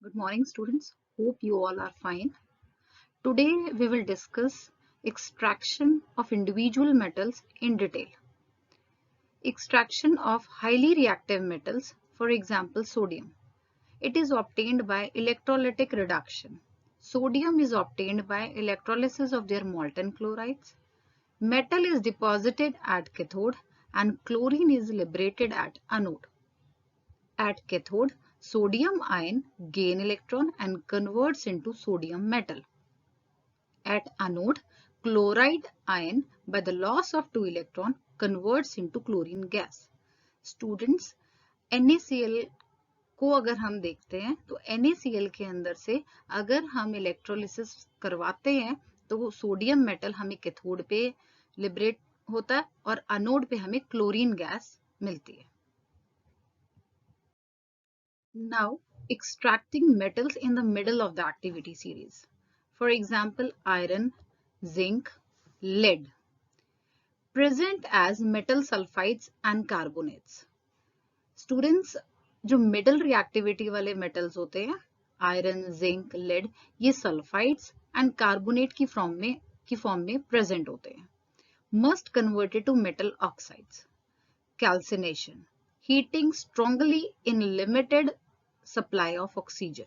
Good morning, students. Hope you all are fine. Today we will discuss extraction of individual metals in detail. Extraction of highly reactive metals, for example, sodium. It is obtained by electrolytic reduction. Sodium is obtained by electrolysis of their molten chlorides. Metal is deposited at cathode and chlorine is liberated at anode. At cathode, sodium ion gain electron and converts into sodium metal. At anode, chloride ion by the loss of 2 electron converts into chlorine gas. Students, NaCl को अगर हम देखते हैं तो NaCl के अंदर से अगर हम इलेक्ट्रोलिसिस करवाते हैं तो वो सोडियम मेटल हमें कैथोड पे लिबरेट होता है और अनोड पे हमें क्लोरीन गैस मिलती है. Now, extracting metals in the middle of the activity series. For example, iron, zinc, lead. Present as metal sulfides and carbonates. Students, जो middle reactivity वाले metals होते हैं, iron, zinc, lead, ये sulfides and carbonate की form में present होते हैं. Must converted to metal oxides. Calcination. Heating strongly in limited supply of oxygen.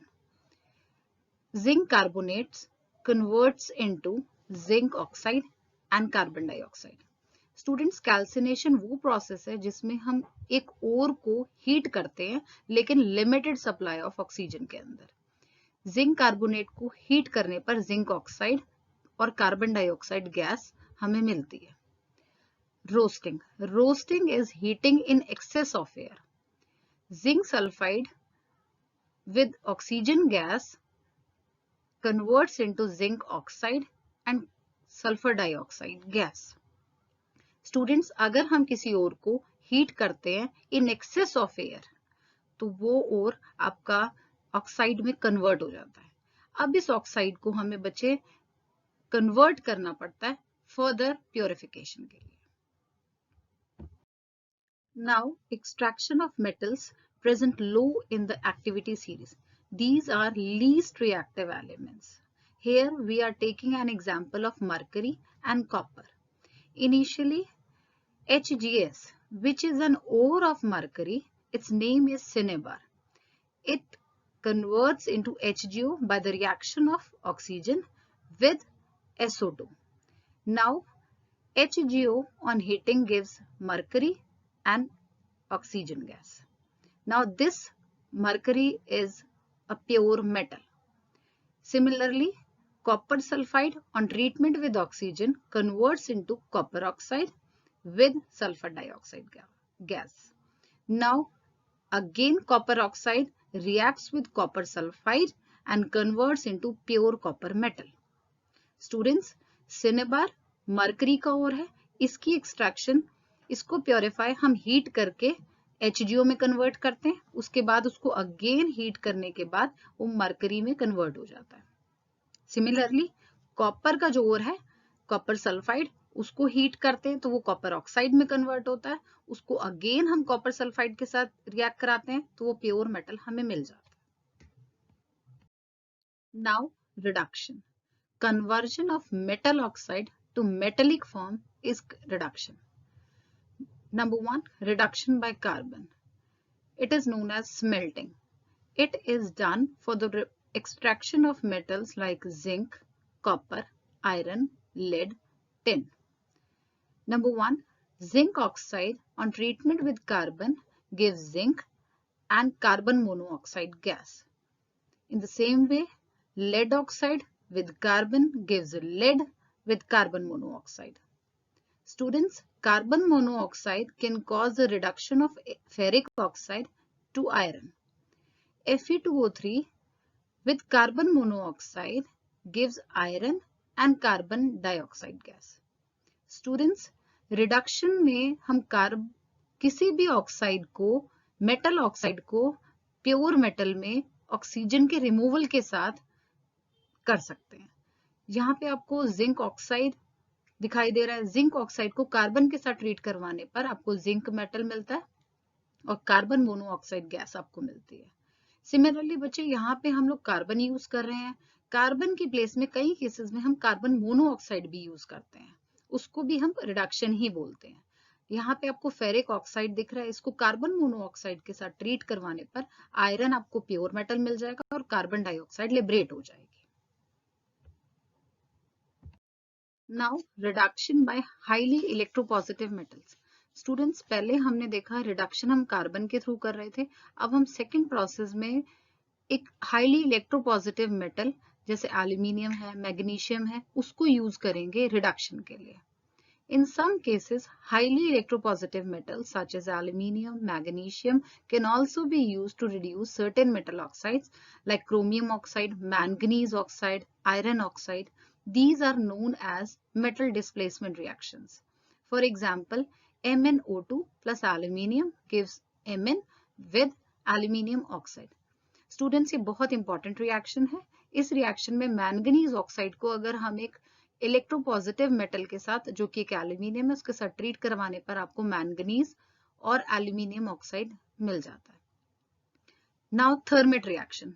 Zinc carbonates converts into zinc oxide and carbon dioxide. Students, calcination वो process है जिसमें हम एक ओर को हीट करते हैं लेकिन लिमिटेड सप्लाई ऑफ ऑक्सीजन के अंदर. जिंक कार्बोनेट को हीट करने पर जिंक ऑक्साइड और कार्बन डाइऑक्साइड गैस हमें मिलती है. Roasting. Roasting is heating in excess of air. Zinc sulfide with oxygen gas converts into zinc oxide and sulfur dioxide gas. Students, अगर हम किसी ओर को हीट करते हैं in excess of air तो वो ओर आपका ऑक्साइड में कन्वर्ट हो जाता है. अब इस ऑक्साइड को हमें बचे कन्वर्ट करना पड़ता है फर्दर प्योरिफिकेशन के लिए. Now, extraction of metals present low in the activity series. These are least reactive elements. Here we are taking an example of mercury and copper. Initially, HGS, which is an ore of mercury, its name is cinnabar. It converts into HGO by the reaction of oxygen with SO2. Now, HGO on heating gives mercury and oxygen gas. Now this mercury is a pure metal. Similarly, copper sulfide on treatment with oxygen converts into copper oxide with sulfur dioxide gas. Now again copper oxide reacts with copper sulfide and converts into pure copper metal. Students, cinnabar mercury का ओर है, इसकी extraction, इसको purify हम heat करके HGO में convert करते हैं, उसके बाद उसको अगेन हीट करने के बाद वो मरकरी में कन्वर्ट हो जाता है. सिमिलरली कॉपर का जो ओर है कॉपर सल्फाइड, उसको हीट करते हैं तो वो कॉपर ऑक्साइड में कन्वर्ट होता है, उसको अगेन हम कॉपर सल्फाइड के साथ रिएक्ट कराते हैं तो वो प्योर मेटल हमें मिल जाता है. Now reduction. Conversion of metal oxide to metallic form is reduction. Number 1, reduction by carbon. It is known as smelting. It is done for the extraction of metals like zinc, copper, iron, lead, tin. Number 1, zinc oxide on treatment with carbon gives zinc and carbon monoxide gas. In the same way, lead oxide with carbon gives lead with carbon monoxide. Students, carbon monoxide can cause the reduction of ferric oxide to iron. Fe2O3 with carbon monoxide gives iron and carbon dioxide gas. Students, reduction में हम किसी भी oxide को, metal oxide को pure metal में oxygen के removal के साथ कर सकते हैं. यहाँ पे आपको जिंक ऑक्साइड दिखाई दे रहा है. जिंक ऑक्साइड को कार्बन के साथ ट्रीट करवाने पर आपको जिंक मेटल मिलता है और कार्बन मोनोऑक्साइड गैस आपको मिलती है. सिमिलरली बच्चे यहाँ पे हम लोग कार्बन यूज कर रहे हैं। कार्बन की प्लेस में कई केसेस में हम कार्बन मोनोऑक्साइड भी यूज करते हैं, उसको भी हम रिडक्शन ही बोलते हैं। यहाँ पे आपको फेरिक ऑक्साइड दिख रहा है, इसको कार्बन मोनोऑक्साइड के साथ ट्रीट करवाने पर आयरन आपको प्योर मेटल मिल जाएगा और कार्बन डाइऑक्साइड लिबरेट हो जाएगी। Now reduction by highly electropositive metals. Students, पहले हमने देखा रिडक्शन हम कार्बन के थ्रू कर रहे थे, अब हम सेकेंड प्रोसेस में एक हाईली इलेक्ट्रोपॉजिटिव मेटल जैसे एल्यूमिनियम है, मैग्नीशियम है, उसको यूज करेंगे रिडक्शन के लिए। In some cases, highly electropositive metals such as aluminium, magnesium can also be used to reduce certain metal oxides like chromium oxide, manganese oxide, iron oxide. These are known as metal displacement reactions. For example, MnO2 plus aluminium gives Mn with aluminium oxide. Students, ये बहुत important reaction है। इस reaction में manganese oxide को अगर हम एक electropositive metal के साथ, जो कि एक एल्यूमिनियम है, उसके साथ ट्रीट करवाने पर आपको मैंगनीज और एल्यूमिनियम ऑक्साइड मिल जाता है। Now thermite reaction.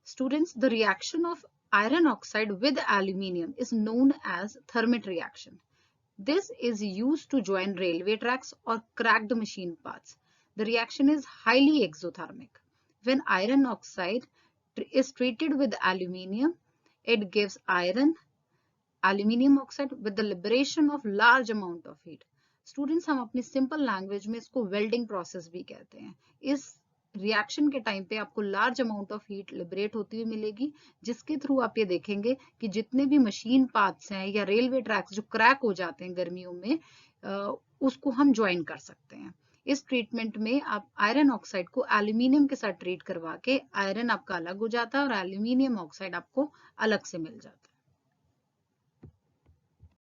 Students, the reaction of iron oxide with aluminium is known as Thermit reaction. This is used to join railway tracks or cracked machine parts. The reaction is highly exothermic. When iron oxide is treated with aluminium, it gives aluminium oxide with the liberation of large amount of heat. Students, हम अपनी simple language में इसको welding process भी कहते हैं। इस reaction के time पे आपको large amount of heat liberate होती हुई मिलेगी, जिसके थ्रू आप ये देखेंगे कि जितने भी मशीन पार्ट्स हैं या रेलवे ट्रैक्स जो क्रैक हो जाते हैं गर्मियों में, उसको हम ज्वाइन कर सकते हैं। इस ट्रीटमेंट में आप आयरन ऑक्साइड को एल्यूमिनियम के साथ ट्रीट करवा के आयरन आपका अलग हो जाता है और एल्यूमिनियम ऑक्साइड आपको अलग से मिल जाता है।